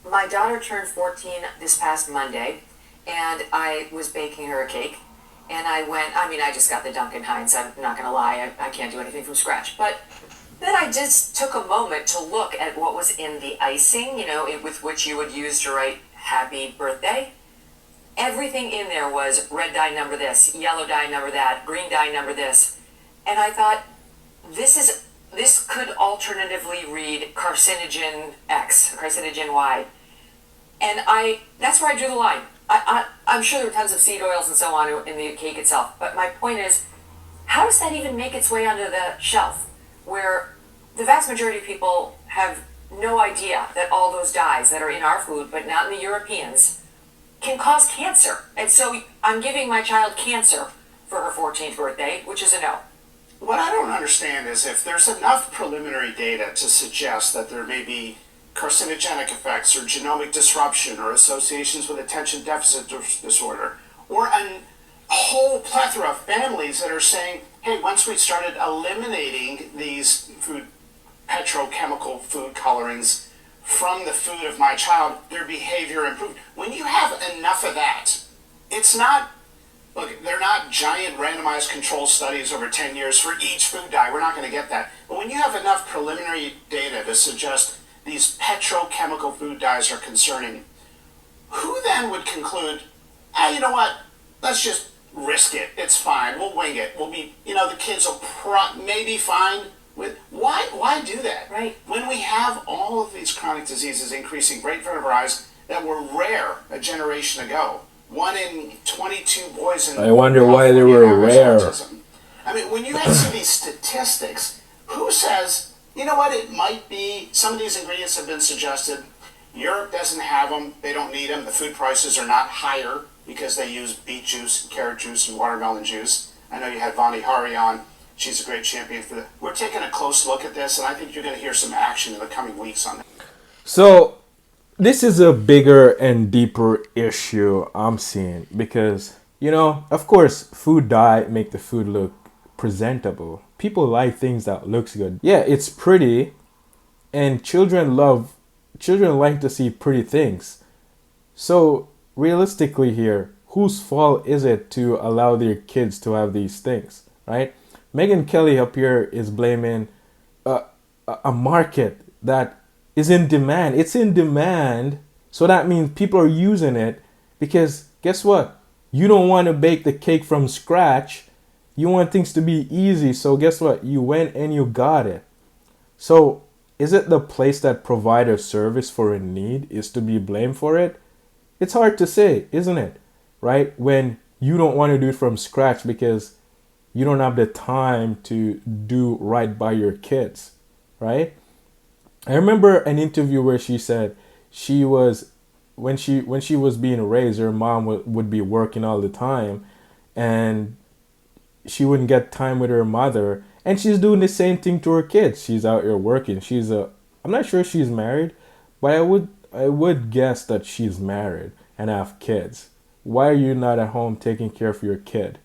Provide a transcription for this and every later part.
my daughter turned 14 this past Monday, and I was baking her a cake. And I just got the Duncan Hines. I'm not going to lie, I can't do anything from scratch. But then I just took a moment to look at what was in the icing, with which you would use to write happy birthday. Everything in there was red dye number this, yellow dye number that, green dye number this. And I thought, this could alternatively read carcinogen X, carcinogen Y. And that's where I drew the line. I'm sure there are tons of seed oils and so on in the cake itself, but my point is, how does that even make its way onto the shelf, where the vast majority of people have no idea that all those dyes that are in our food, but not in the Europeans, can cause cancer? And so I'm giving my child cancer for her 14th birthday, which is a no. What I don't understand is if there's enough preliminary data to suggest that there may be carcinogenic effects or genomic disruption or associations with attention deficit disorder, or a whole plethora of families that are saying, hey, once we started eliminating these petrochemical food colorings from the food of my child, their behavior improved. When you have enough of that, it's not, look, they're not giant randomized control studies over 10 years for each food dye. We're not going to get that. But when you have enough preliminary data to suggest these petrochemical food dyes are concerning, who then would conclude, you know what, let's just risk it. It's fine. We'll wing it. We'll be, the kids will maybe fine with, why do that? Right. When we have all of these chronic diseases increasing right in front of our eyes that were rare a generation ago. 1 in 22 boys in I wonder why they were rare. Autism. I mean, when you see these statistics, who says, you know what, it might be, some of these ingredients have been suggested. Europe doesn't have them. They don't need them. The food prices are not higher because they use beet juice, carrot juice, and watermelon juice. I know you had Vani Hari on. She's a great champion for that. We're taking a close look at this, and I think you're going to hear some action in the coming weeks on that. So this is a bigger and deeper issue I'm seeing because, of course, food dye make the food look presentable. People like things that looks good. Yeah, it's pretty, and children like to see pretty things. So realistically here, whose fault is it to allow their kids to have these things, right? Megyn Kelly up here is blaming a market that is in demand. It's in demand, so that means people are using it because guess what? You don't want to bake the cake from scratch. You want things to be easy, so guess what? You went and you got it. So is it the place that provides a service for a need is to be blamed for it? It's hard to say, isn't it? Right? When you don't want to do it from scratch because you don't have the time to do right by your kids, right? I remember an interview where she said when she was being raised, her mom would be working all the time and she wouldn't get time with her mother, and she's doing the same thing to her kids. She's out here working. I'm not sure she's married, but I would guess that she's married and have kids. Why are you not at home taking care of your kid?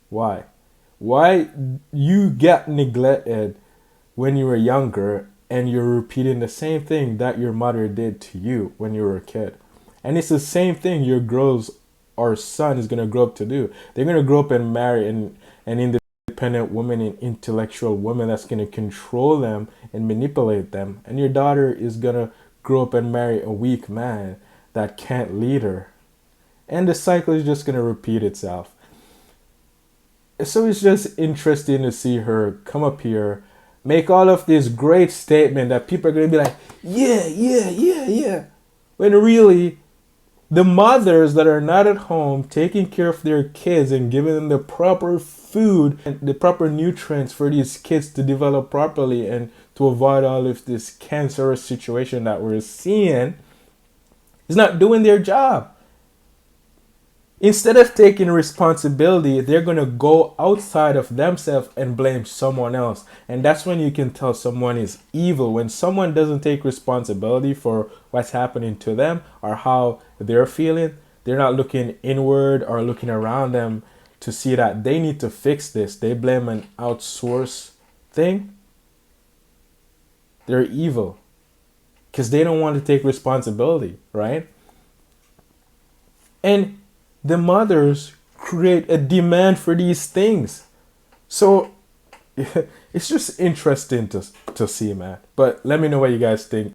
Why you get neglected when you were younger and you're repeating the same thing that your mother did to you when you were a kid? And it's the same thing your girls or son is going to grow up to do. They're going to grow up and marry an independent woman, an intellectual woman that's going to control them and manipulate them. And your daughter is going to grow up and marry a weak man that can't lead her. And the cycle is just going to repeat itself. So it's just interesting to see her come up here, make all of this great statement that people are going to be like, yeah. When really, the mothers that are not at home taking care of their kids and giving them the proper food and the proper nutrients for these kids to develop properly and to avoid all of this cancerous situation that we're seeing is not doing their job. Instead of taking responsibility, they're going to go outside of themselves and blame someone else. And that's when you can tell someone is evil. When someone doesn't take responsibility for what's happening to them or how they're feeling, they're not looking inward or looking around them to see that they need to fix this. They blame an outsourced thing. They're evil. because they don't want to take responsibility, right? And the mothers create a demand for these things. So it's just interesting to see, man. But let me know what you guys think.